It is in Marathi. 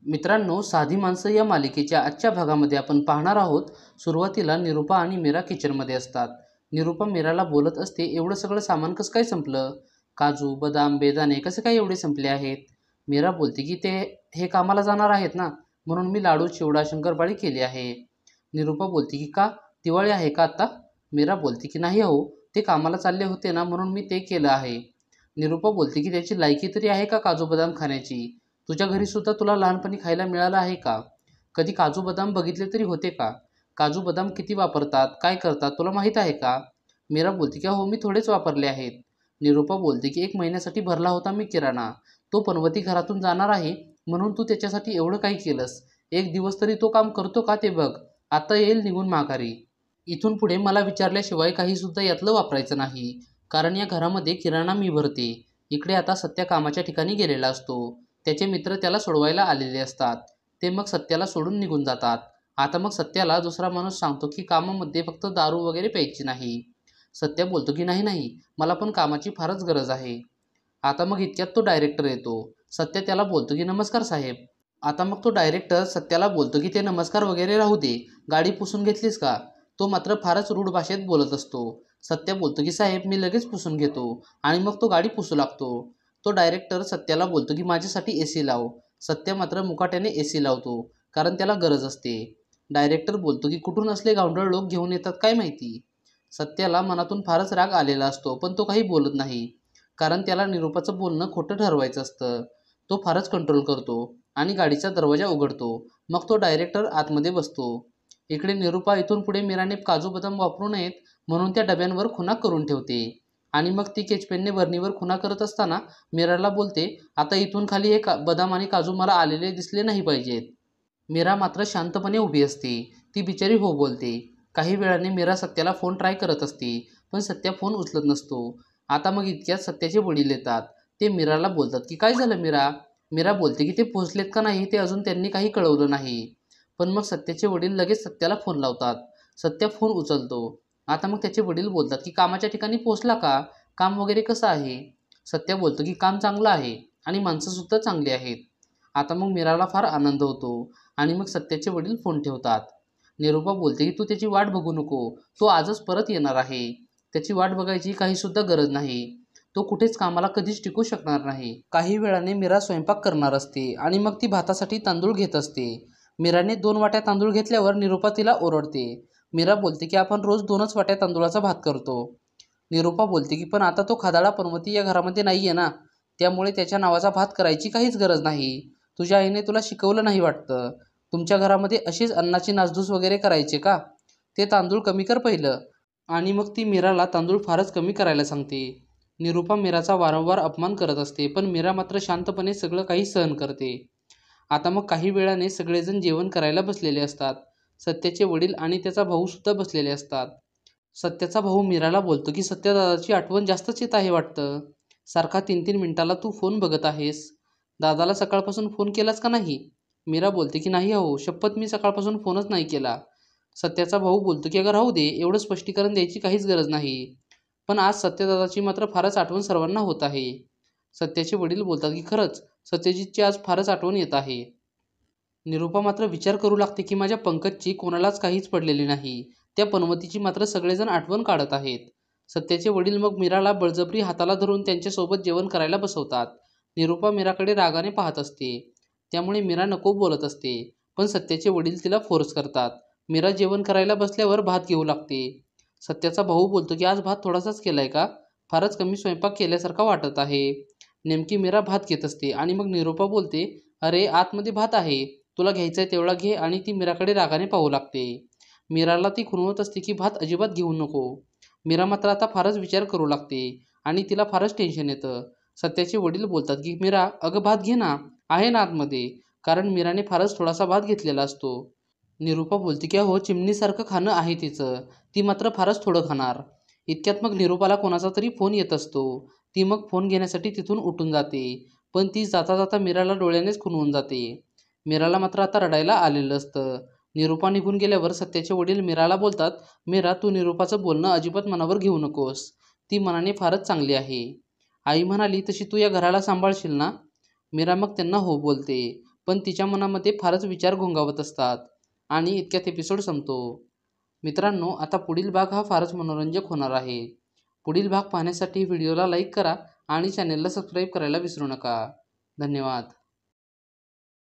मित्रांनो, साधी माणसं या मालिकेच्या आजच्या भागामध्ये आपण पाहणार आहोत. सुरुवातीला निरूपा आणि मीरा किचनमध्ये असतात. निरूपा मीराला बोलत असते, एवढं सगळं सामान कसं काय संपलं? काजू, बदाम, बेदाणे कसे काय एवढे संपले आहेत? मीरा बोलते की हे कामाला जाणार आहेत ना, म्हणून मी लाडू, चिवडा, शंकरपाळी केली आहे. निरूपा बोलते की का? दिवाळी आहे का आता? मीरा बोलते की नाही हो, ते कामाला चालले होते ना, म्हणून मी ते केलं आहे. निरूपा बोलते की त्याची लायकी तरी आहे का काजू बदाम खाण्याची? तुझ्या घरी सुद्धा तुला लहानपणी खायला मिळालं आहे का? कधी काजू बदाम बघितले तरी होते का? काजू बदाम किती वापरतात, काय करतात तुला माहीत आहे का? मीरा बोलते की हो, मी थोडेच वापरले आहेत. निरूपा बोलते की 1 महिन्यासाठी भरला होता मी किराणा. तो पनवती घरातून जाणार आहे, म्हणून तू त्याच्यासाठी एवढं काही केलंस. 1 दिवस तरी तो काम करतो का ते बघ. आता येईल निघून माघारी. इथून पुढे मला विचारल्याशिवाय काही सुद्धा यातलं वापरायचं नाही, कारण या घरामध्ये किराणा मी भरते. इकडे आता सत्या कामाच्या ठिकाणी गेलेला असतो. त्याचे मित्र त्याला सोडवायला आलेले असतात. ते मग सत्याला सोडून निघून जातात. आता मग सत्याला दुसरा माणूस सांगतो की कामामध्ये फक्त दारू वगैरे प्यायची नाही. सत्या बोलतो की नाही नाही, मला पण कामाची फारच गरज आहे. आता मग इतक्यात तो डायरेक्टर येतो. सत्या त्याला बोलतो की नमस्कार साहेब. आता मग तो डायरेक्टर सत्याला बोलतो की ते नमस्कार वगैरे राहू दे, गाडी पुसून घेतलीस का? तो मात्र फारच रूढ भाषेत बोलत असतो. सत्या बोलतो की साहेब, मी लगेच पुसून घेतो, आणि मग तो गाडी पुसू लागतो. तो डायरेक्टर सत्याला बोलतो की माझ्यासाठी AC लाव. सत्य मात्र मुकाट्याने AC लावतो, कारण त्याला गरज असते. डायरेक्टर बोलतो की कुठून असले गावंढळ लोक घेऊन येतात काय माहिती. सत्याला मनातून फारच राग आलेला असतो, पण तो काही बोलत नाही, कारण त्याला निरूपाचं बोलणं खोटं ठरवायचं असतं. तो फारच कंट्रोल करतो आणि गाडीचा दरवाजा उघडतो. मग तो डायरेक्टर आतमध्ये बसतो. इकडे निरूपा इथून पुढे मीराने काजू बदाम वापरू नयेत म्हणून त्या डब्यांवर खुणा करून ठेवते. आणि मग ती केचपेनने बरणीवर खुणा करत असताना मीराला बोलते, आता इथून खाली हे बदाम आणि काजू मला आलेले दिसले नाही पाहिजेत. मीरा मात्र शांतपणे उभी असते. ती बिचारी हो बोलते. काही वेळाने मीरा सत्याला फोन ट्राय करत असते, पण सत्या फोन उचलत नसतो. आता मग इतक्यात सत्याचे वडील येतात. ते मीराला बोलतात की काय झालं मीरा? मीरा बोलते की ते पोहोचलेत का नाही ते अजून त्यांनी काही कळवलं नाही. पण मग सत्याचे वडील लगेच सत्याला फोन लावतात. सत्या फोन उचलतो. आता मग त्याचे वडील बोलतात की कामाच्या ठिकाणी पोहोचला का? काम वगैरे कसं आहे? सत्या बोलतो की काम चांगलं आहे आणि माणसं सुद्धा चांगली आहेत. आता मग मीराला फार आनंद होतो आणि मग सत्याचे वडील फोन ठेवतात. निरूपा बोलते की तू त्याची वाट बघू नको, तो आजच परत येणार आहे. त्याची वाट बघायची काही सुद्धा गरज नाही. तो कुठेच कामाला कधीच टिकू शकणार नाही. काही वेळाने मीरा स्वयंपाक करणार असते आणि मग ती भातासाठी तांदूळ घेत असते. मीराने 2 वाट्या तांदूळ घेतल्यावर निरूपा तिला ओरडते. मीरा बोलते की आपण रोज 2च वाट्या तांदूळाचा भात करतो. निरूपा बोलते की पण आता तो खादाडा पनवती या घरामध्ये नाहीये ना, त्यामुळे त्याच्या नावाचा भात करायची काहीच गरज नाही. तुझ्या आईने तुला शिकवलं नाही वाटतं. तुमच्या घरामध्ये अशीच अन्नाची नासधूस वगैरे करायचे का? ते तांदूळ कमी कर पहिलं. आणि मग ती मीराला तांदूळ फारच कमी करायला सांगते. निरूपा मीराचा वारंवार अपमान करत असते, पण मीरा मात्र शांतपणे सगळं काही सहन करते. आता मग काही वेळाने सगळेजण जेवण करायला बसलेले असतात. सत्याचे वडील आणि त्याचा भाऊ सुद्धा बसलेले असतात. सत्याचा भाऊ मीराला बोलतो की सत्या दादाची आठवण जास्तच येत आहे वाटतं. सारखा 3-3 मिनिटाला तू फोन बघत आहेस. दादाला सकाळपासून फोन केलास का नाही? मीरा बोलते की नाही अहो, शपथ मी सकाळपासून फोनच नाही केला. सत्याचा भाऊ बोलतो की अगं राहू दे, एवढं स्पष्टीकरण द्यायची काहीच गरज नाही. पण आज सत्यदादाची मात्र फारच आठवण सर्वांना होत आहे. सत्याचे वडील बोलतात की खरंच सत्यजितची आज फारच आठवण येत आहे. निरूपा मात्र विचार करू लागते की माझ्या पंकजची कोणालाच काहीच पडलेली नाही. त्या पनवतीची मात्र सगळेजण आठवण काढत आहेत. सत्याचे वडील मग मीराला बळजबरी हाताला धरून त्यांच्यासोबत जेवण करायला बसवतात. निरूपा मीराकडे रागाने पाहत असते, त्यामुळे मीरा नको बोलत असते. पण सत्याचे वडील तिला फोर्स करतात. मीरा जेवण करायला बसल्यावर भात घेऊ लागते. सत्याचा भाऊ बोलतो की आज भात थोडासाच केलाय का? फारच कमी स्वयंपाक केल्यासारखा वाटत आहे. नेमकी मीरा भात घेत असते आणि मग निरूपा बोलते, अरे आतमध्ये भात आहे, तुला घ्यायचाय तेवढा घे, आणि ती मीराकडे रागाने पाहू लागते. मीराला ती खुणवत असते की भात अजिबात घेऊ नको. मीरा मात्र आता फारच विचार करू लागते आणि तिला फारच टेन्शन येतं. सत्याचे वडील बोलतात की मीरा अगं भात घे ना, आहे ना आतमध्ये, कारण मीराने फारच थोडासा भात घेतलेला असतो. निरूपा बोलते की हो, चिमणीसारखं खाणं आहे तिचं, ती मात्र फारच थोडं खाणार. इतक्यात मग निरूपाला कोणाचा तरी फोन येत असतो. ती मग फोन घेण्यासाठी तिथून उठून जाते, पण ती जाता जाता मीराला डोळ्यानेच खुणवून जाते. मीराला मात्र आता रडायला आलेलं असतं. निरूपा निघून गेल्यावर सत्याचे वडील मीराला बोलतात, मीरा तू निरूपाचं बोलणं अजिबात मनावर घेऊ नकोस, ती मनाने फारच चांगली आहे. आई म्हणाली तशी तू या घराला सांभाळशील ना? मीरा मग त्यांना हो बोलते, पण तिच्या मनामध्ये फारच विचार घोंगावत असतात आणि इतक्यात एपिसोड संपतो. मित्रांनो, आता पुढील भाग हा फारच मनोरंजक होणार आहे. पुढील भाग पाहण्यासाठी व्हिडिओला लाईक करा आणि चॅनेलला सबस्क्राईब करायला विसरू नका. धन्यवाद.